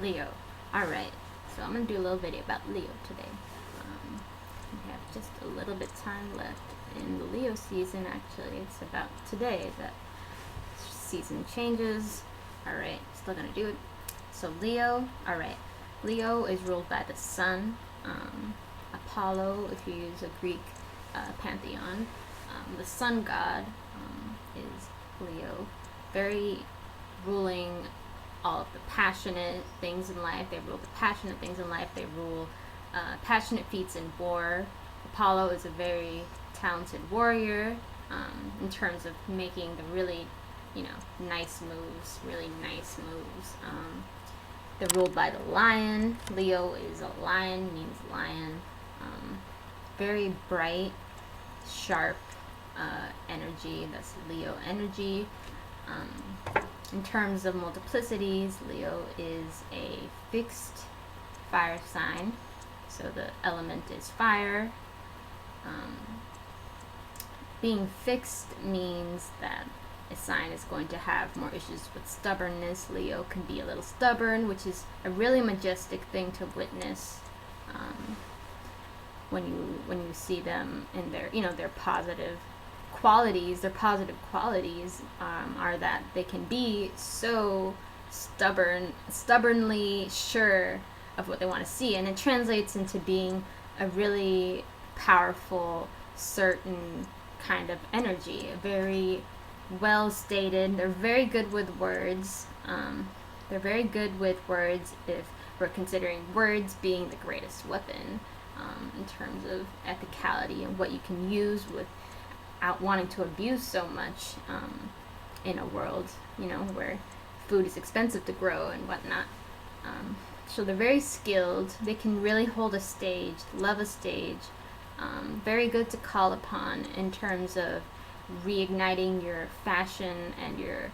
Leo. Alright, so I'm going to do a little video about Leo today. We have just a little bit time left in the Leo season. Actually, it's about today that season changes. Alright, still going to do it. So Leo, alright. Leo is ruled by the sun. Apollo, if you use a Greek pantheon. The sun god is Leo. Very ruling all of the passionate things in life. They rule the passionate things in life. They rule passionate feats in war. Apollo is a very talented warrior in terms of making the really, nice moves, really nice moves. They're ruled by the lion. Leo is a lion, means lion. Very bright, sharp energy. That's Leo energy. In terms of multiplicities, Leo is a fixed fire sign, so the element is fire. Being fixed means that a sign is going to have more issues with stubbornness. Leo can be a little stubborn, which is a really majestic thing to witness when you see them in their positive qualities. Their positive qualities are that they can be so stubbornly sure of what they want to see, and it translates into being a really powerful, certain kind of energy. Very well stated. They're very good with words. They're very good with words if we're considering words being the greatest weapon in terms of ethicality and what you can use without wanting to abuse so much in a world, where food is expensive to grow and whatnot. So they're very skilled. They can really hold a stage, love a stage. Very good to call upon in terms of reigniting your fashion and your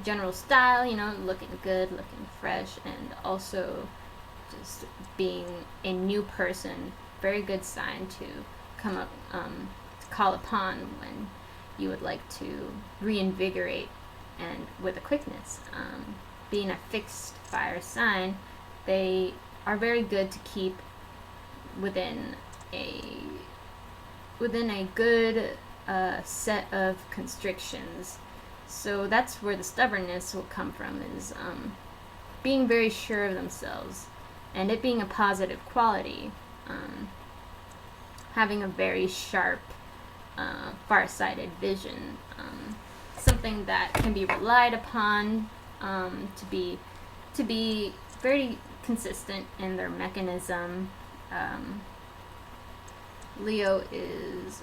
general style, looking good, looking fresh, and also just being a new person. Very good sign to come up, to call upon when you would like to reinvigorate and with a quickness. Being a fixed fire sign, they are very good to keep within a good set of constrictions. So that's where the stubbornness will come from, is being very sure of themselves, and it being a positive quality. Having a very sharp, far-sighted vision, something that can be relied upon to be very consistent in their mechanism. Leo is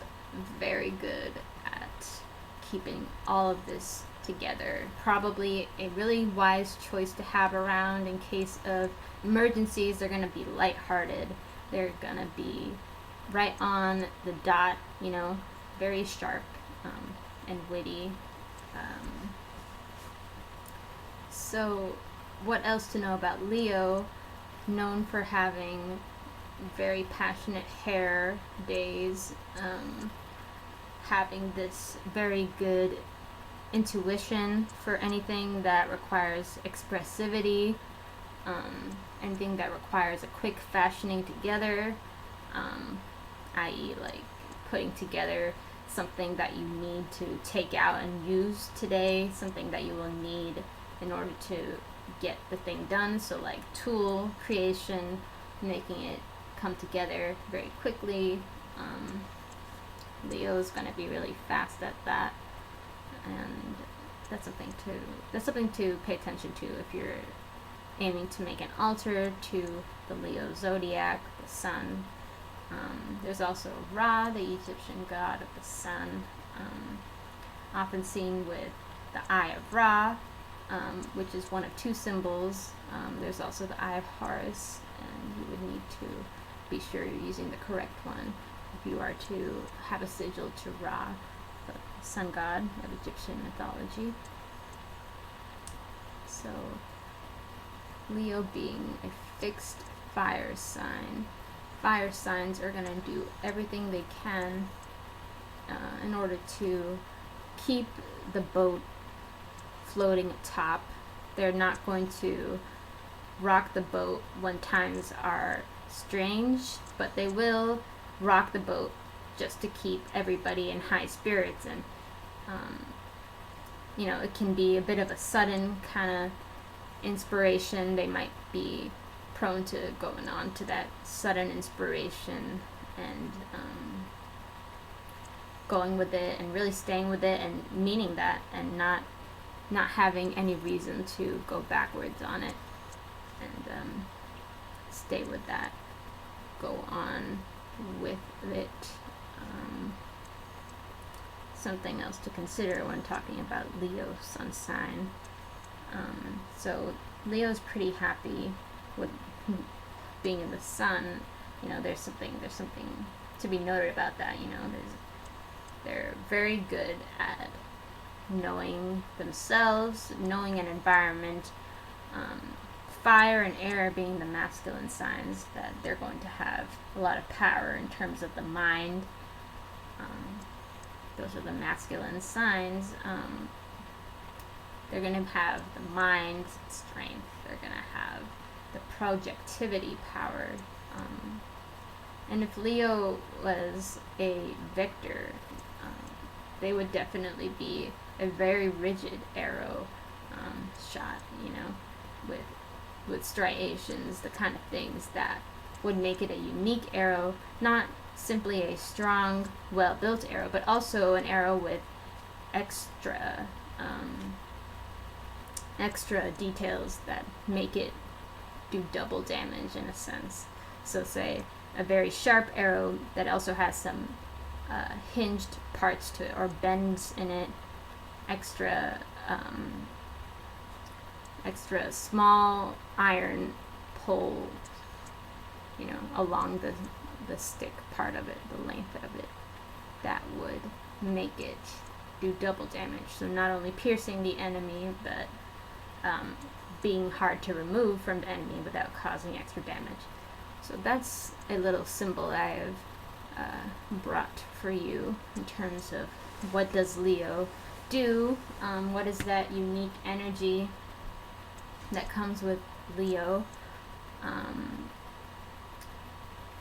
very good at keeping all of this together. Probably a really wise choice to have around in case of emergencies. They're going to be lighthearted. They're going to be right on the dot, very sharp and witty. So what else to know about Leo? Known for having very passionate hair days, having this very good intuition for anything that requires expressivity, anything that requires a quick fashioning together, i.e. like putting together something that you need to take out and use today, something that you will need in order to get the thing done. So like tool creation, making it come together very quickly. Leo's gonna be really fast at that, and that's something to pay attention to if you're aiming to make an altar to the Leo zodiac, the sun. There's also Ra, the Egyptian god of the sun, often seen with the Eye of Ra, which is one of two symbols. There's also the Eye of Horus, and you would need to be sure you're using the correct one if you are to have a sigil to Ra, the sun god of Egyptian mythology. So Leo being a fixed fire sign, fire signs are going to do everything they can in order to keep the boat floating atop. They're not going to rock the boat when times are strange, but they will rock the boat just to keep everybody in high spirits. And it can be a bit of a sudden kind of inspiration. They might be prone to going on to that sudden inspiration and going with it and really staying with it and meaning that, and not having any reason to go backwards on it, and stay with that, go on with it. Something else to consider when talking about Leo sun sign. So Leo's pretty happy with being in the sun. There's something to be noted about that. They're very good at knowing themselves, knowing an environment. Fire and air being the masculine signs, that they're going to have a lot of power in terms of the mind. Those are the masculine signs. They're going to have the mind strength. They're going to have the projectivity power. And if Leo was a victor, they would definitely be a very rigid arrow shot, with striations, the kind of things that would make it a unique arrow, not simply a strong, well-built arrow, but also an arrow with extra details that make it do double damage in a sense. So say a very sharp arrow that also has some hinged parts to it, or bends in it, extra small iron pole, along the stick part of it, the length of it, that would make it do double damage. So not only piercing the enemy, but being hard to remove from the enemy without causing extra damage. So that's a little symbol I have brought for you in terms of what does Leo do, what is that unique energy that comes with Leo.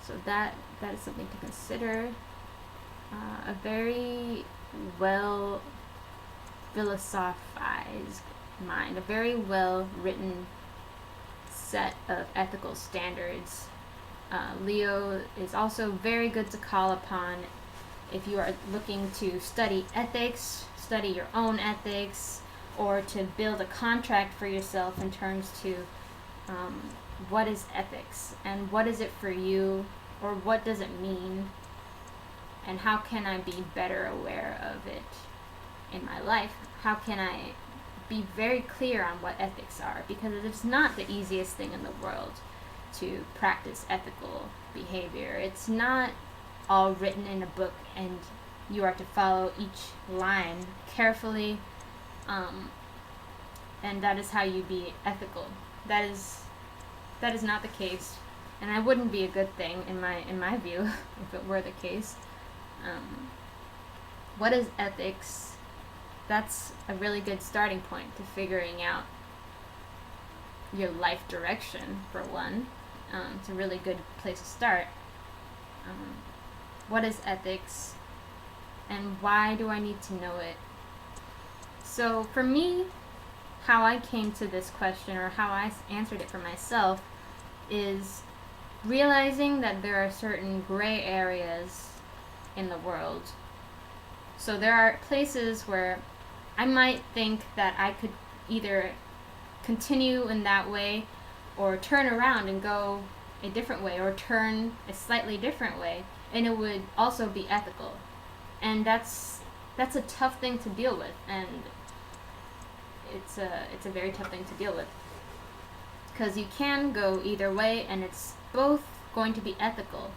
So that is something to consider. A very well philosophized mind, a very well written set of ethical standards. Leo is also very good to call upon if you are looking to study ethics, study your own ethics, or to build a contract for yourself in terms to what is ethics and what is it for you, or what does it mean, and how can I be better aware of it in my life? How can I be very clear on what ethics are? Because it's not the easiest thing in the world to practice ethical behavior. It's not all written in a book and you are to follow each line carefully, and that is how you be ethical. That is not the case, and that wouldn't be a good thing in my view if it were the case. What is ethics? That's a really good starting point to figuring out your life direction, for one. It's a really good place to start. What is ethics, and why do I need to know it? So for me, how I came to this question, or how I answered it for myself, is realizing that there are certain gray areas in the world. So there are places where I might think that I could either continue in that way, or turn around and go a different way, or turn a slightly different way, and it would also be ethical. And that's a tough thing to deal with, and it's a very tough thing to deal with, because you can go either way and it's both going to be ethical.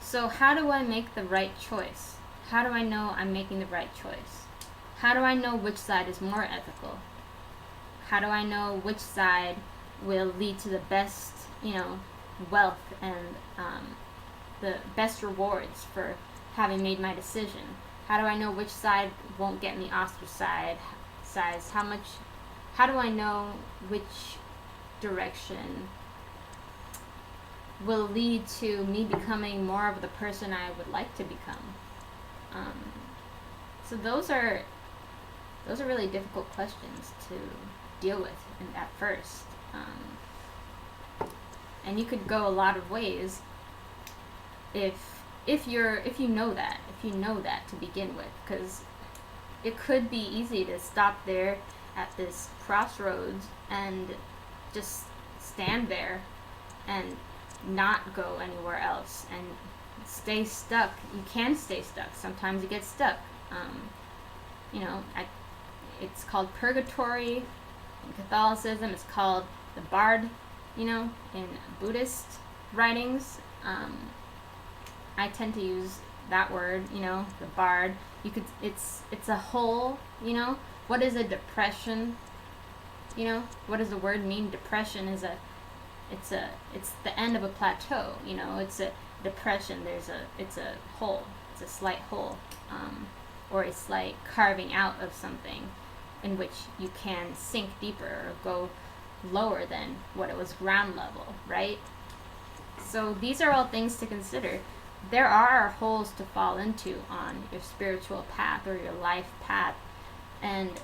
So how do I make the right choice? How do I know I'm making the right choice? How do I know which side is more ethical? How do I know which side will lead to the best, wealth and the best rewards for having made my decision? How do I know which side won't get me ostracized? How do I know which direction will lead to me becoming more of the person I would like to become. So those are really difficult questions to deal with at first. And you could go a lot of ways if you know that to begin with, because it could be easy to stop there at this crossroads and just stand there and not go anywhere else and stay stuck. You can stay stuck. Sometimes you get stuck. It's called purgatory in Catholicism. It's called the bard, in Buddhist writings. I tend to use that word, the bard. It's a hole, What is a depression? What does the word mean? Depression is it's the end of a plateau, it's a depression. It's a hole. It's a slight hole, or a slight carving out of something in which you can sink deeper or go lower than what it was ground level, right? So these are all things to consider. There are holes to fall into on your spiritual path or your life path, and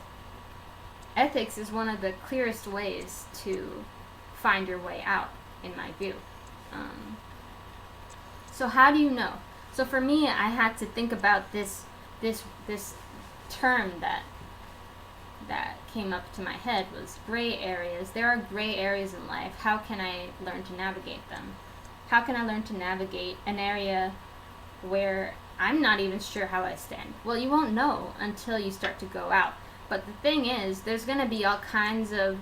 ethics is one of the clearest ways to find your way out, in my view. So how do you know? So for me, I had to think about this term that came up to my head was gray areas. There are gray areas in life. How can I learn to navigate them? How can I learn to navigate an area where I'm not even sure how I stand? Well, you won't know until you start to go out. But the thing is, there's going to be all kinds of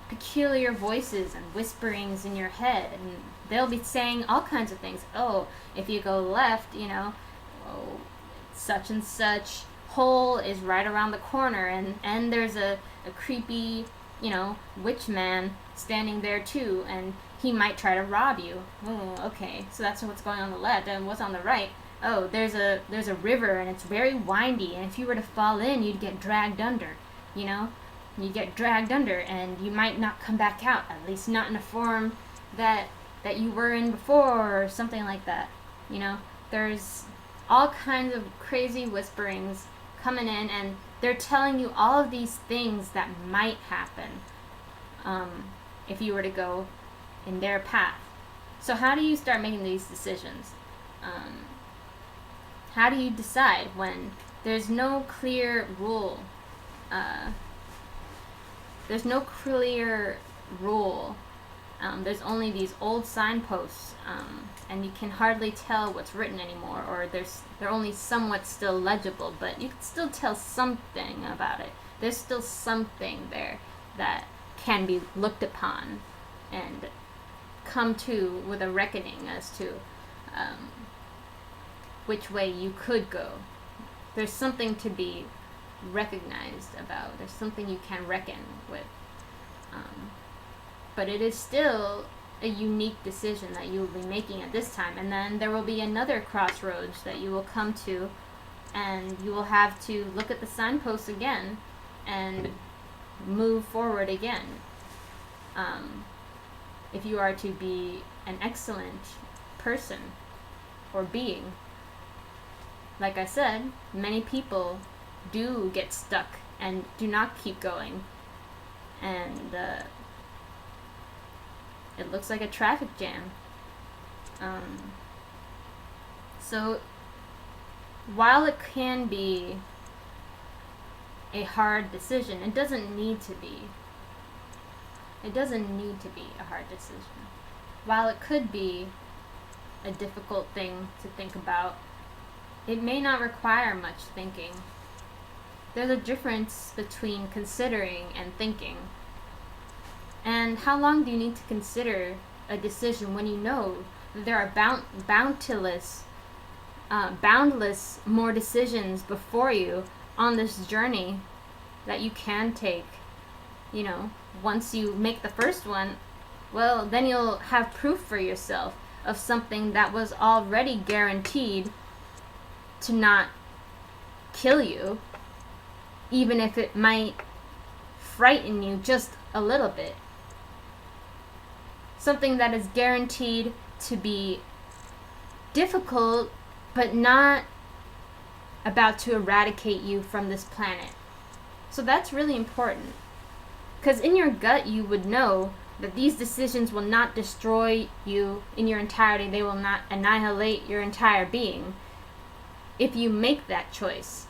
peculiar voices and whisperings in your head, and they'll be saying all kinds of things. Oh, if you go left, such and such hole is right around the corner, and there's a creepy, witch man standing there too, and he might try to rob you. Oh, okay, so that's what's going on the left, and what's on the right? Oh, there's a river, and it's very windy, and if you were to fall in, you'd get dragged under, You get dragged under, and you might not come back out, at least not in a form that you were in before, or something like that. There's all kinds of crazy whisperings coming in, and they're telling you all of these things that might happen if you were to go in their path. So how do you start making these decisions? How do you decide when there's no clear rule? There's no clear rule. There's only these old signposts, and you can hardly tell what's written anymore, or they're only somewhat still legible, but you can still tell something about it. There's still something there that can be looked upon and come to with a reckoning as to which way you could go. There's something to be recognized about. There's something you can reckon with. But it is still a unique decision that you will be making at this time. And then there will be another crossroads that you will come to, and you will have to look at the signposts again and move forward again. If you are to be an excellent person or being. Like I said, many people do get stuck and do not keep going, and it looks like a traffic jam. So while it can be a hard decision, it doesn't need to be. It doesn't need to be a hard decision. While it could be a difficult thing to think about, it may not require much thinking. There's a difference between considering and thinking. And how long do you need to consider a decision when you know that there are boundless more decisions before you on this journey that you can take? Once you make the first one, well, then you'll have proof for yourself of something that was already guaranteed to not kill you, even if it might frighten you just a little bit. something that is guaranteed to be difficult, but not about to eradicate you from this planet. So that's really important. Because in your gut, you would know that these decisions will not destroy you in your entirety. They will not annihilate your entire being if you make that choice.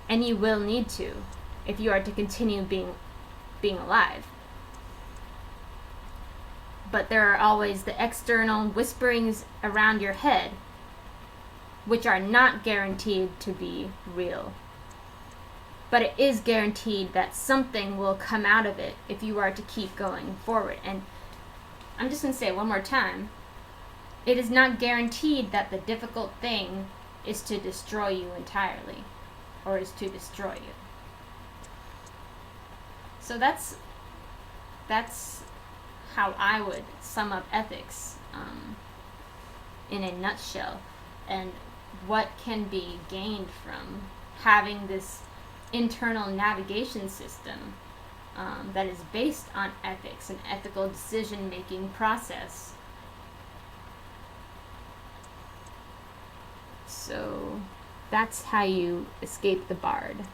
And you will need to if you are to continue being alive. But there are always the external whisperings around your head, which are not guaranteed to be real. But it is guaranteed that something will come out of it if you are to keep going forward. And I'm just going to say it one more time. It is not guaranteed that the difficult thing is to destroy you entirely, or is to destroy you. So that's how I would sum up ethics in a nutshell, and what can be gained from having this internal navigation system that is based on ethics and ethical decision-making process. So that's how you escape the Bard.